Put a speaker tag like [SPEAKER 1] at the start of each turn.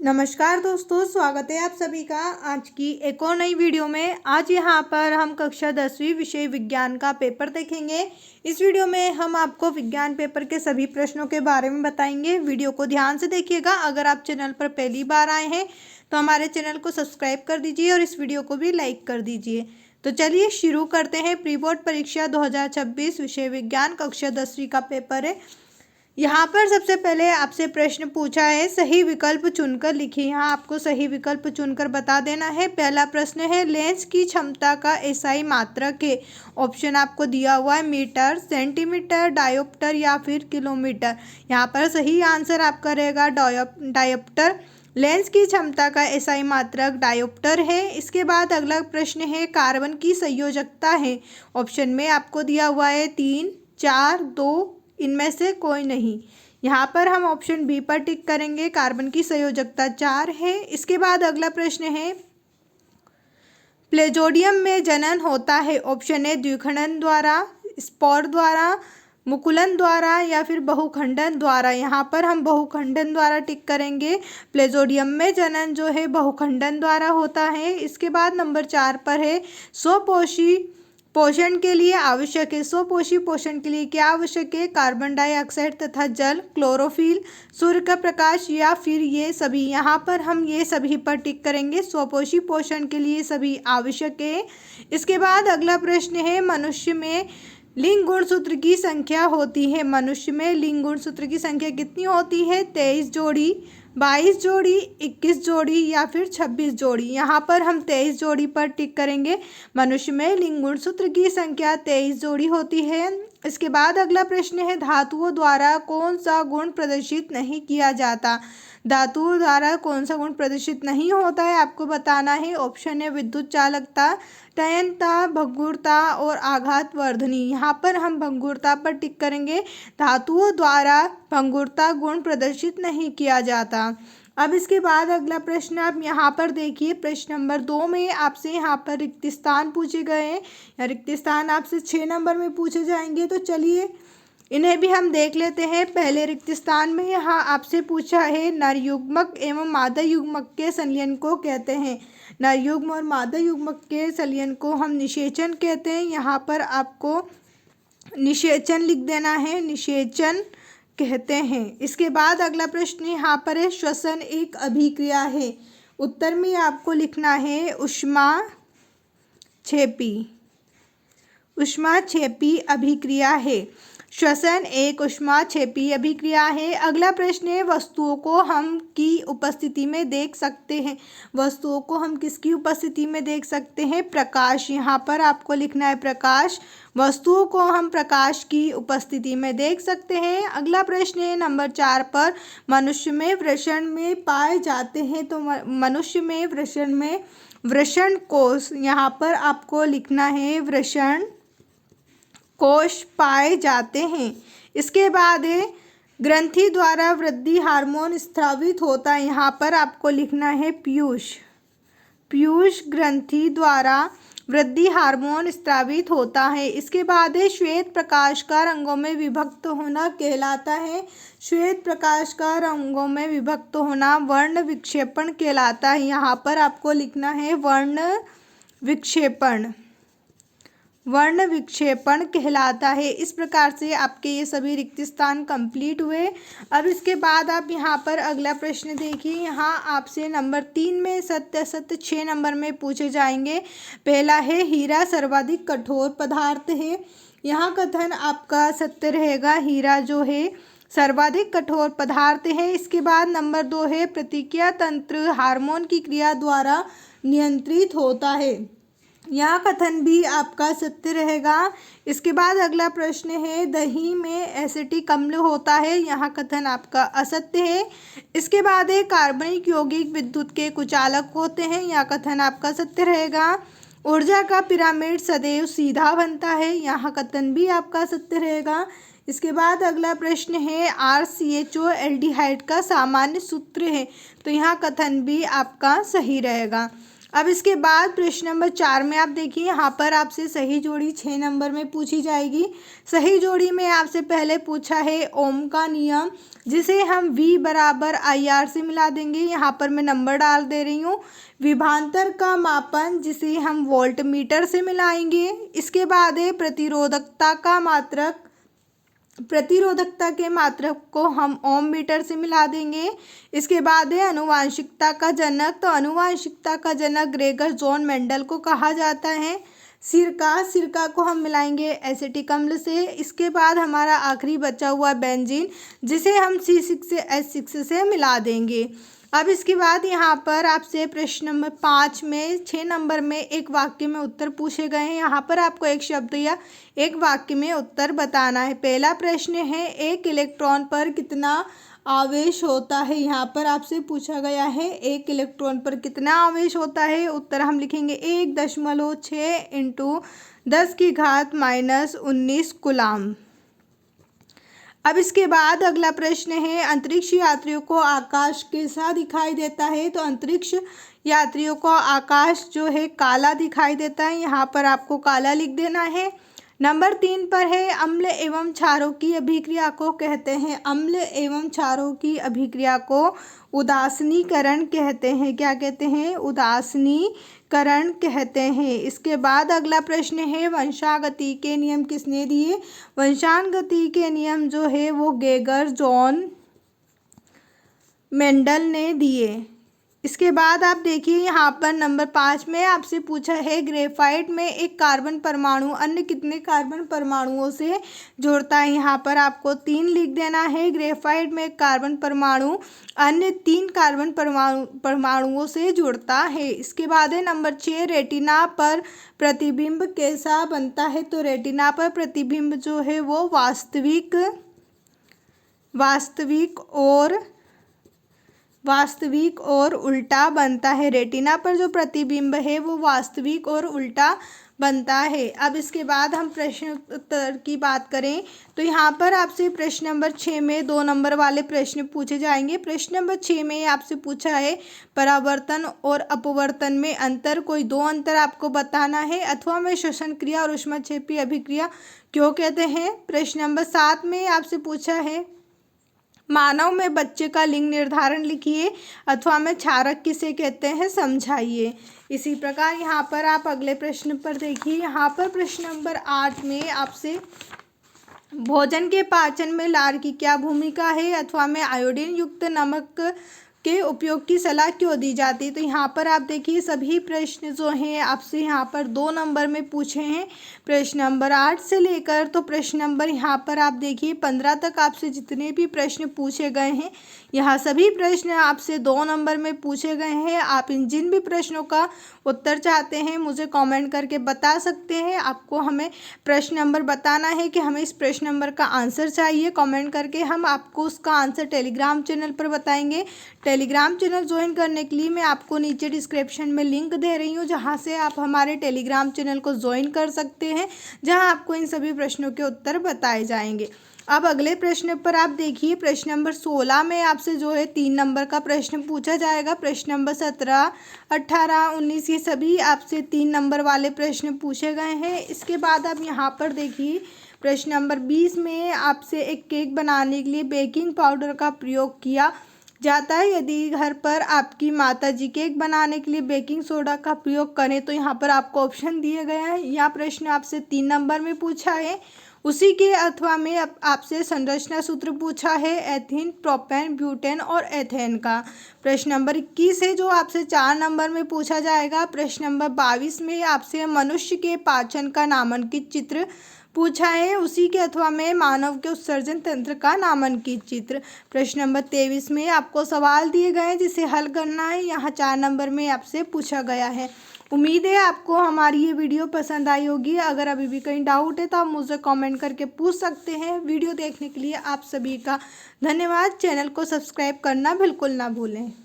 [SPEAKER 1] नमस्कार दोस्तों, स्वागत है आप सभी का आज की एक और नई वीडियो में। आज यहाँ पर हम कक्षा 10वीं विषय विज्ञान का पेपर देखेंगे। इस वीडियो में हम आपको विज्ञान पेपर के सभी प्रश्नों के बारे में बताएंगे। वीडियो को ध्यान से देखिएगा। अगर आप चैनल पर पहली बार आए हैं तो हमारे चैनल को सब्सक्राइब कर दीजिए और इस वीडियो को भी लाइक कर दीजिए। तो चलिए शुरू करते हैं। प्री बोर्ड परीक्षा 2026 विषय विज्ञान कक्षा 10वीं का पेपर है। यहाँ पर सबसे पहले आपसे प्रश्न पूछा है, सही विकल्प चुनकर लिखिए। यहाँ आपको सही विकल्प चुनकर बता देना है। पहला प्रश्न है, लेंस की क्षमता का एसआई मात्रक है। ऑप्शन आपको दिया हुआ है मीटर, सेंटीमीटर, डायोप्टर या फिर किलोमीटर। यहाँ पर सही आंसर आपका रहेगा डायोप्टर। लेंस की क्षमता का एसआई मात्रक डायोप्टर है। इसके बाद अगला प्रश्न है, कार्बन की संयोजकता है। ऑप्शन में आपको दिया हुआ है 3, 4, 2, इनमें से कोई नहीं। यहाँ पर हम ऑप्शन बी पर टिक करेंगे। कार्बन की संयोजकता 4 है। इसके बाद अगला प्रश्न है, प्लेजोडियम में जनन होता है। ऑप्शन ए द्विखंडन द्वारा, स्पोर द्वारा, मुकुलन द्वारा या फिर बहुखंडन द्वारा। यहाँ पर हम बहुखंडन द्वारा टिक करेंगे। प्लेजोडियम में जनन जो है बहुखंडन द्वारा होता है। इसके बाद नंबर 4 पर है, स्वपोषी पोषण के लिए आवश्यक है। स्वपोषी पोषण के लिए क्या आवश्यक है? कार्बन डाइऑक्साइड तथा जल, क्लोरोफिल, सूर्य का प्रकाश या फिर ये सभी। यहाँ पर हम ये सभी पर टिक करेंगे। स्वपोषी पोषण के लिए सभी आवश्यक है। इसके बाद अगला प्रश्न है, मनुष्य में लिंग गुणसूत्र की संख्या होती है। मनुष्य में लिंग गुणसूत्र की संख्या कितनी होती है? 23 जोड़ी, 22 जोड़ी, 21 जोड़ी या फिर 26 जोड़ी। यहाँ पर हम 23 जोड़ी पर टिक करेंगे। मनुष्य में लिंग गुणसूत्र की संख्या 23 जोड़ी होती है। इसके बाद अगला प्रश्न है, धातुओं द्वारा कौन सा गुण प्रदर्शित नहीं किया जाता? धातुओं द्वारा कौन सा गुण प्रदर्शित नहीं होता है आपको बताना है। ऑप्शन है विद्युत चालकता, टयनता, भंगुरता और आघात वर्धनी। यहाँ पर हम भंगुरता पर टिक करेंगे। धातुओं द्वारा भंगुरता गुण प्रदर्शित नहीं किया जाता। अब इसके बाद अगला प्रश्न आप यहाँ पर देखिए। प्रश्न नंबर 2 में आपसे यहाँ पर रिक्त स्थान पूछे गए हैं। या रिक्त स्थान आपसे 6 नंबर में पूछे जाएंगे। तो चलिए इन्हें भी हम देख लेते हैं। पहले रिक्त स्थान में यहाँ आपसे पूछा है, नर युग्मक एवं मादा युग्मक के संलयन को कहते हैं। नर युग्म और मादा युग्मक के संलयन को हम निषेचन कहते हैं। यहाँ पर आपको निषेचन लिख देना है, निषेचन कहते हैं। इसके बाद अगला प्रश्न यहाँ पर है, श्वसन एक अभिक्रिया है। उत्तर में आपको लिखना है ऊष्माक्षेपी। ऊष्माक्षेपी अभिक्रिया है। श्वसन एक ऊष्माक्षेपी अभिक्रिया है। अगला प्रश्न है, वस्तुओं को हम की उपस्थिति में देख सकते हैं। वस्तुओं को हम किसकी उपस्थिति में देख सकते हैं? प्रकाश। यहाँ पर आपको लिखना है प्रकाश। वस्तुओं को हम प्रकाश की उपस्थिति में देख सकते हैं। अगला प्रश्न है नंबर 4 पर, मनुष्य में वृषण में पाए जाते हैं। तो मनुष्य में वृषण में वृषण कोश, यहाँ पर आपको लिखना है वृषण कोश पाए जाते हैं। इसके बाद है, ग्रंथि द्वारा वृद्धि हार्मोन स्रावित होता है। यहाँ पर आपको लिखना है पीयूष। पीयूष ग्रंथि द्वारा वृद्धि हार्मोन स्रावित होता है। इसके बाद है, श्वेत प्रकाश का रंगों में विभक्त होना कहलाता है। श्वेत प्रकाश का रंगों में विभक्त होना वर्ण विक्षेपण कहलाता है। यहाँ पर आपको लिखना है वर्ण विक्षेपण। वर्ण विक्षेपण कहलाता है। इस प्रकार से आपके ये सभी रिक्त स्थान कंप्लीट हुए। अब इसके बाद आप यहाँ पर अगला प्रश्न देखिए। यहाँ आपसे नंबर 3 में सत्य असत्य 6 नंबर में पूछे जाएंगे। पहला है, हीरा सर्वाधिक कठोर पदार्थ है। यहाँ कथन आपका सत्य रहेगा, हीरा जो है सर्वाधिक कठोर पदार्थ है। इसके बाद नंबर 2 है, प्रतिक्रिया तंत्र हार्मोन की क्रिया द्वारा नियंत्रित होता है। यह कथन भी आपका सत्य रहेगा। इसके बाद अगला प्रश्न है, दही में एसिटिक अम्ल होता है। यह कथन आपका असत्य है। इसके बाद है, कार्बनिक यौगिक विद्युत के कुचालक होते हैं। यह कथन आपका सत्य रहेगा। ऊर्जा का पिरामिड सदैव सीधा बनता है। यह कथन भी आपका सत्य रहेगा। इसके बाद अगला प्रश्न है, RCHO एल्डिहाइड का सामान्य सूत्र है। तो यहाँ कथन भी आपका सही रहेगा। अब इसके बाद प्रश्न नंबर 4 में आप देखिए, यहाँ पर आपसे सही जोड़ी 6 नंबर में पूछी जाएगी। सही जोड़ी में आपसे पहले पूछा है ओम का नियम, जिसे हम V बराबर IR से मिला देंगे। यहाँ पर मैं नंबर डाल दे रही हूँ। विभवांतर का मापन, जिसे हम वोल्ट मीटर से मिलाएंगे। इसके बाद है प्रतिरोधकता का मात्रक, प्रतिरोधकता के मात्रक को हम ओम मीटर से मिला देंगे। इसके बाद है अनुवांशिकता का जनक, तो अनुवांशिकता का जनक ग्रेगर जॉन मेंडल को कहा जाता है। सिरका, सिरका को हम मिलाएंगे एसिटिक अम्ल से। इसके बाद हमारा आखिरी बचा हुआ बेंजीन, जिसे हम C6 से H6 से मिला देंगे। अब इसके बाद यहाँ पर आपसे प्रश्न नंबर 5 में 6 नंबर में एक वाक्य में उत्तर पूछे गए हैं। यहाँ पर आपको एक शब्द या एक वाक्य में उत्तर बताना है। पहला प्रश्न है, एक इलेक्ट्रॉन पर कितना आवेश होता है। यहाँ पर आपसे पूछा गया है एक इलेक्ट्रॉन पर कितना आवेश होता है। उत्तर हम लिखेंगे 1.6 × 10⁻⁻19 कूलाम। अब इसके बाद अगला प्रश्न है, अंतरिक्ष यात्रियों को आकाश कैसा दिखाई देता है। तो अंतरिक्ष यात्रियों को आकाश जो है काला दिखाई देता है। यहाँ पर आपको काला लिख देना है। नंबर 3 पर है, अम्ल एवं क्षारों की अभिक्रिया को कहते हैं। अम्ल एवं क्षारों की अभिक्रिया को उदासीनीकरण कहते हैं। क्या कहते हैं? उदासीनीकरण कहते हैं। इसके बाद अगला प्रश्न है, वंशागति के नियम किसने दिए। वंशागति के नियम जो है वो गेगर जॉन मेंडल ने दिए। इसके बाद आप देखिए, यहाँ पर नंबर 5 में आपसे पूछा है, ग्रेफाइट में एक कार्बन परमाणु अन्य कितने कार्बन परमाणुओं से जुड़ता है। यहाँ पर आपको 3 लिख देना है। ग्रेफाइट में एक कार्बन परमाणु अन्य 3 कार्बन परमाणुओं से जुड़ता है। इसके बाद है नंबर 6, रेटिना पर प्रतिबिंब कैसा बनता है। तो रेटिना पर प्रतिबिंब जो है वो वास्तविक और उल्टा बनता है। रेटिना पर जो प्रतिबिंब है वो वास्तविक और उल्टा बनता है। अब इसके बाद हम प्रश्न उत्तर की बात करें तो यहाँ पर आपसे प्रश्न नंबर 6 में 2 नंबर वाले प्रश्न पूछे जाएंगे। प्रश्न नंबर 6 में आपसे पूछा है, परावर्तन और अपवर्तन में अंतर, कोई 2 अंतर आपको बताना है। अथवा में श्वसन क्रिया और ऊष्माक्षेपी अभिक्रिया क्यों कहते हैं। प्रश्न नंबर 7 में आपसे पूछा है, मानव में बच्चे का लिंग निर्धारण लिखिए। अथवा में क्षारक किसे कहते हैं, समझाइए। इसी प्रकार यहाँ पर आप अगले प्रश्न पर देखिए। यहाँ पर प्रश्न नंबर 8 में आपसे भोजन के पाचन में लार की क्या भूमिका है। अथवा में आयोडीन युक्त नमक के उपयोग की सलाह क्यों दी जाती है। तो यहाँ पर आप देखिए, सभी प्रश्न जो हैं आपसे यहाँ पर 2 नंबर में पूछे हैं। प्रश्न नंबर 8 से लेकर तो प्रश्न नंबर यहाँ पर आप देखिए 15 तक आपसे जितने भी प्रश्न पूछे गए हैं, यहाँ सभी प्रश्न आपसे 2 नंबर में पूछे गए हैं। आप इन जिन भी प्रश्नों का उत्तर चाहते हैं मुझे कमेंट करके बता सकते हैं। आपको हमें प्रश्न नंबर बताना है कि हमें इस प्रश्न नंबर का आंसर चाहिए। कमेंट करके हम आपको उसका आंसर टेलीग्राम चैनल पर बताएंगे। टेलीग्राम चैनल ज्वाइन करने के लिए मैं आपको नीचे डिस्क्रिप्शन में लिंक दे रही हूँ, जहाँ से आप हमारे टेलीग्राम चैनल को ज्वाइन कर सकते हैं, जहाँ आपको इन सभी प्रश्नों के उत्तर बताए जाएंगे। अब अगले प्रश्न पर आप देखिए, प्रश्न नंबर 16 में आपसे जो है 3 नंबर का प्रश्न पूछा जाएगा। प्रश्न नंबर 17, 18, 19 ये सभी आपसे 3 नंबर वाले प्रश्न पूछे गए हैं। इसके बाद आप यहाँ पर देखिए, प्रश्न नंबर 20 में आपसे एक केक बनाने के लिए बेकिंग पाउडर का प्रयोग किया जाता है। यदि घर पर आपकी माताजी केक बनाने के लिए बेकिंग सोडा का प्रयोग करें तो यहाँ पर आपको ऑप्शन दिए गए हैं। यह प्रश्न आपसे 3 नंबर में पूछा है। उसी के अथवा में आपसे संरचना सूत्र पूछा है, एथीन, प्रोपेन, ब्यूटेन और एथेन का। प्रश्न नंबर 21 है जो आपसे 4 नंबर में पूछा जाएगा। प्रश्न नंबर 22 में आपसे मनुष्य के पाचन का नामांकित चित्र पूछा है। उसी के अथवा में मानव के उत्सर्जन तंत्र का नामांकित चित्र। प्रश्न नंबर 23 में आपको सवाल दिए गए हैं जिसे हल करना है। यहाँ 4 नंबर में आपसे पूछा गया है। उम्मीद है आपको हमारी ये वीडियो पसंद आई होगी। अगर अभी भी कहीं डाउट है तो आप मुझे कमेंट करके पूछ सकते हैं। वीडियो देखने के लिए आप सभी का धन्यवाद। चैनल को सब्सक्राइब करना बिल्कुल ना भूलें।